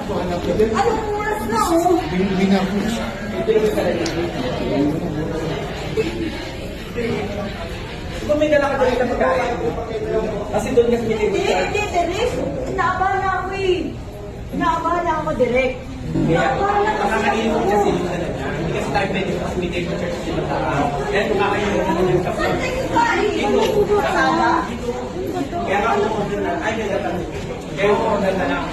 Anong oras na, oh? Kung may dala ka dali na pagkain, kasi doon kasi may table chart. Hindi, Derek. Inaabala ako eh. Inaabala ako, Derek. Inaabala kasi Nakakainin mo ako. kasi yung dala niya. Hindi kasi tayo pwede kasi may table chart kasi magkakaan. Kaya kung kakainin mo na yung kapag. Saan tayo kain? Ano yung sala? Kaya nga ako order na, ay ganda pa. Kaya ako order na lang.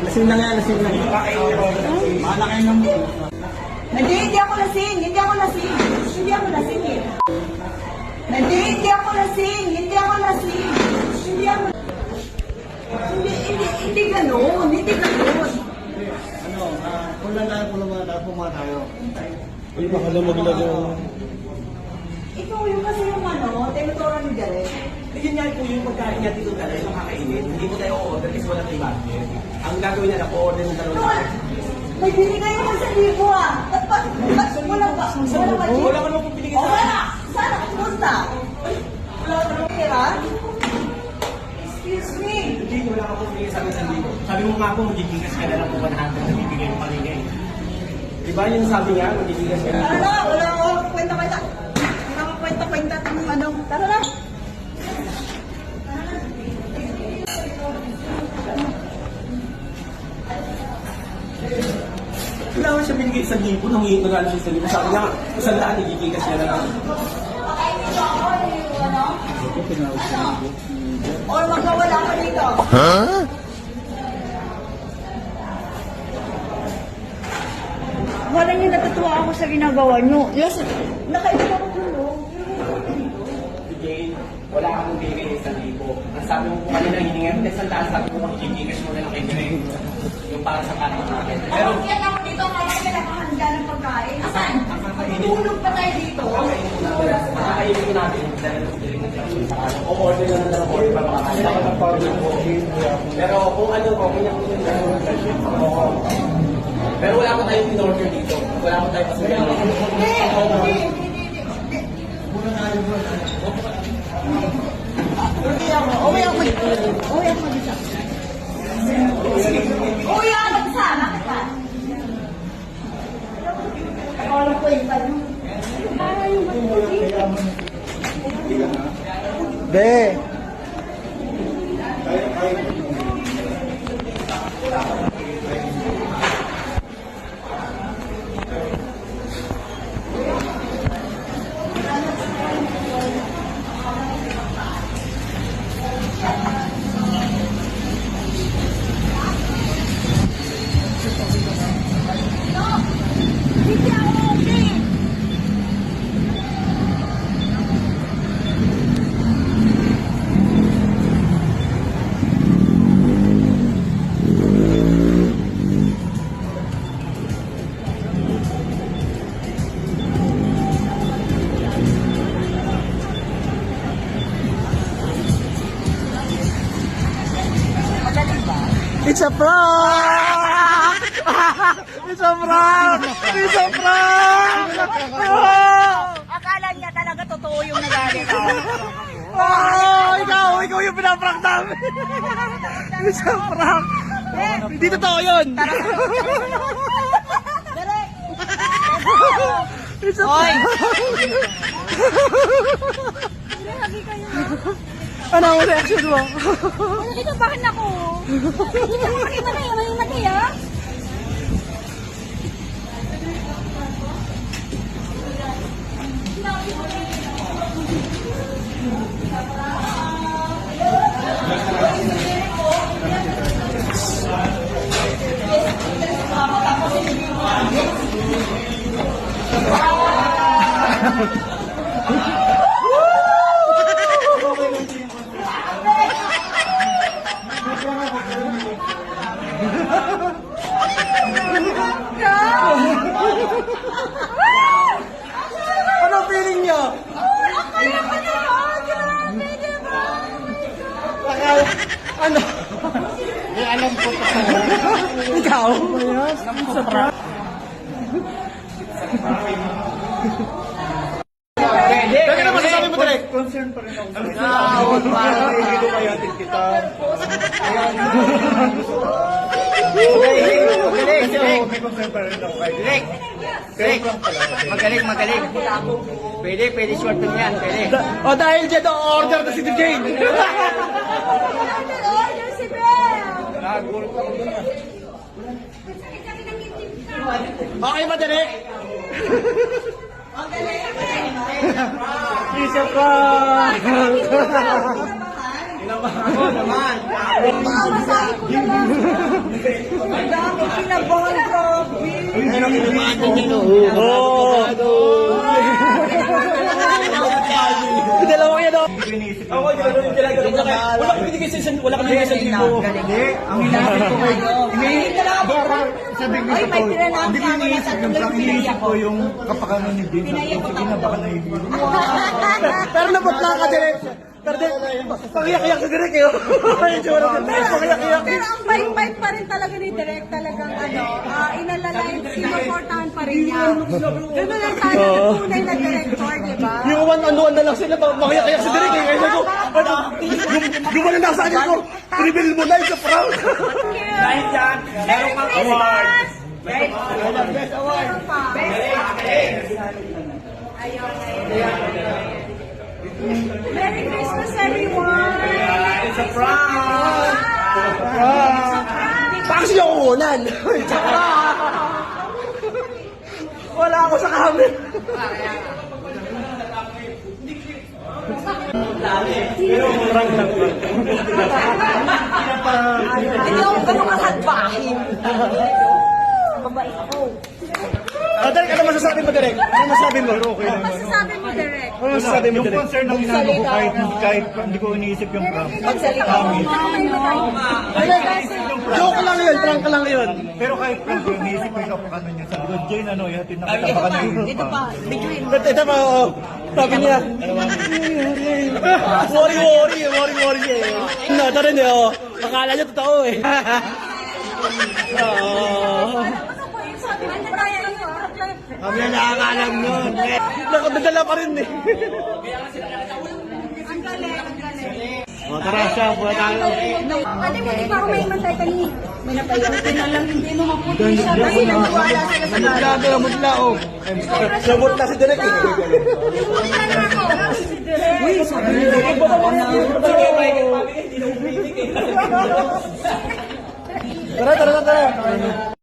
Lasing na nga, lasing na. Kakainin mo order na. Malakay ng mo. Hindi ako lasing. Hindi ako lasing. Hindi ako lasing eh. Hindi ako lasing. Hindi ako lasing. Hindi ako... Hindi ganun. Hindi ganun. Ano, pula tayo. Uy, baka lumaglag yung... Ikaw yung kasi yung ano, territorial ni Derek. Yun nga po yung pagkain niya dito dala yung makakainin. Hindi mo tayo order kasi wala tayo budget. Ang gagawin niya na po-order ng dalawa. Noon, may binigay naman sa libo ah. Ba't wala ba? Wala ba? Wala ka naman kung pinigay O sa wala. Saan ako pumunta? Wala ka naman pera? Excuse me. Hindi, wala ka kung pinigay sa akin sa libo. Sabi mo nga po, magigigas ka na lang po 100 na bibigay yung paligay. Diba yung sabi niya, magigigas ka na. Tara na, wala ako kwenta-kwenta. Wala akong kwenta-kwenta ng ano. Tara na. Wala ko siya binigay sa libo, nangihingi na lang siya sa libo. Sabi niya, 100 nagigigas niya na lang. Or magkawala ka dito. Wala niyo natutuwa ako sa ginagawa niyo. Yes, nakaiba ako dito. Bigay, wala kang bigay sa libo. Ang sabi mo po kanina, hiningi mo sa taas, sabi mo magigigas mo na lang kay Greg. Yung para sa kanin natin. Pero, Pero ako dito, kaya pinakahanda ng pagkain. Asan? Kakainin. Matulog pa tayo dito. makakainin ko natin yung dala ng piling na siya sa kanin. O order na ng dalawang order para makakain. Pero kung ano, okay na po yung dalawa. Pero wala ko tayong in-order dito. Wala ko tayong pasuyan. Uwi ako mag-isa. Uwi ako mag-isa. Bakit ba? Ako lang po yung tanong. Be! Hindi ako okay. It's a prank! It's a prank! It's a prank! Akala niya talaga totoo yung nagalit. Oh, ikaw yung pinaprank namin! It's a prank! Hindi totoo yun! Direk! It's a prank! Lagi kayo. Ano ang reaction mo? Wala kinabahan ako. Hindi ka makimatay. May matay ah. Anong feeling nyo? Kaya ka na yun. Grabe, diba? Ano? alam ko pa. Ikaw? It's a prank. Pwede. Teka naman, sasabi mo direct. concern pa rin ako sa ito. Hindi ko mayatin kita. Kasi may concern pa rin ako kay Direk. Direk, Magaling. Pwede short lang yan, pwede. O dahil dyan, order na si DJ. Order si Bel! nagulot ako dun ah. Okay ba, Derek? Isa pa! Oo naman. Maawasahin ko na lang. Ang dami kinabahan ko. Ano kinabahan ninyo? Yung dalawang yan, oh. Ako, yung gano'n yung ginagawa ko. Wala kang binigay sa wala kang binigay sa libo. Ang hinasip ko kayo. Sabi ko Ay, sa may Paul, tinanong hindi ko ako na iniisip yung sa prank, iniisip ko yung kapakanan ni Vince. Sige na, baka naibiro. Pero nabutla ka, Derek. Pero pangiyak-iyak si Derek, eh. Yung tsura ng Derek, pangiyak-iyak. Pero ang bait-bait pa rin talaga ni Direk, talagang inalalayan, sinuportahan pa rin niya. Gano'n lang tayo ng tunay na director, di ba? Yung one-on-one na lang sila, pangiyak-iyak si Derek, eh. Kaya sabi ko, gumanan na sa akin ko, reveal mo na yung sa proud. Dahil dyan, meron kang award. Best award. Merry Christmas, everyone! It's a prank! Bakit siya kukunan? Wala ako sa camera. Hindi ako ganun kasalbahin. Mabait ako. Derek, ano masasabi mo, Derek? Ano masasabi mo? Okay lang. Masasabi mo, Direk? Ano masasabi mo, Yung Derek? concern ng inano ko kahit hindi ko iniisip yung prank. Magsalita ko. Joke lang yun, prank lang yun. Pero kahit prank, yung iniisip ko yung kapakanan niya. Sabi ko, Jane, ano, ihatid na kita, baka naibiro Ito pa. pa, bituin mo. Ito pa, oo. Sabi niya. Worry siya eh. No, ito rin eh, oh. Akala niya totoo eh. Oo. Sabi mo, tayo lang. Kami na nakakalam nun. Nakadadala pa rin eh. Ang galing, ang galing. O, tara siya, pula tayo. Ate mo, di ba ako may matay kanina? May napayuntin na lang, hindi mo maputi siya kasi nagwala sila sa bala. Mutla, oh. Namutla si Derek eh. Wala na ako. Uy, sabi ni Derek, baka Hindi na umiinig eh. Tara.